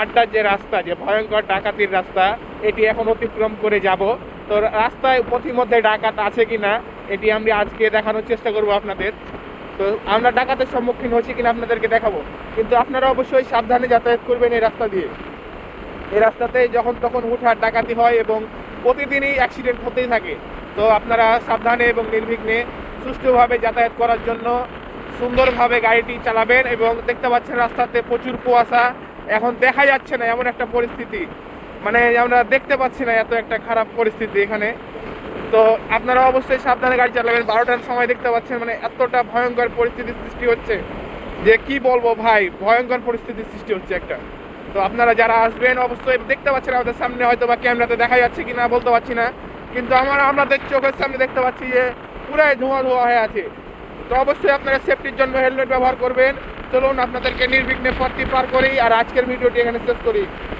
আড্ডার যে রাস্তা, যে ভয়ঙ্কর ডাকাতির রাস্তা, এটি এখন অতিক্রম করে যাব। তো রাস্তায় পথিমধ্যে ডাকাত আছে কিনা এটি আমি আজকে দেখানোর চেষ্টা করব আপনাদের। তো আমরা ডাকাতের সম্মুখীন হচ্ছি কিনা আপনাদেরকে দেখাবো, কিন্তু আপনারা অবশ্যই সাবধানে যাতায়াত করবেন এই রাস্তা দিয়ে। এই রাস্তাতে যখন তখন হুটহাট ডাকাতি হয় এবং প্রতিদিনই অ্যাক্সিডেন্ট হতেই থাকে। তো আপনারা সাবধানে এবং নির্বিঘ্নে সুষ্ঠুভাবে যাতায়াত করার জন্য সুন্দরভাবে গাড়িটি চালাবেন। এবং দেখতে পাচ্ছেন রাস্তাতে প্রচুর কুয়াশা, এখন দেখা যাচ্ছে না এমন একটা পরিস্থিতি, মানে আমরা দেখতে পাচ্ছি না, এত একটা খারাপ পরিস্থিতি এখানে। তো আপনারা অবশ্যই সাবধানে গাড়ি চালাবেন। 12টার সময় দেখতে পাচ্ছেন মানে এতটা ভয়ঙ্কর পরিস্থিতির সৃষ্টি হচ্ছে যে কি বলবো ভাই, ভয়ঙ্কর পরিস্থিতির সৃষ্টি হচ্ছে একটা। তো আপনারা যারা আসবেন অবশ্যই দেখতে পাচ্ছেন আমাদের সামনে, হয়তো বা ক্যামেরাতে দেখা যাচ্ছে কিনা বলতে পারছি না, কিন্তু আমাদের চোখের সামনে দেখতে পাচ্ছি যে পুরাই ধোঁয়া ধোঁয়া হয়ে আছে। তো অবশ্যই আপনারা সেফটির জন্য হেলমেট ব্যবহার করবেন। চলুন আপনাদেরকে নির্বিঘ্নে পথটি পার করি আর আজকের ভিডিওটি এখানে শেষ করি।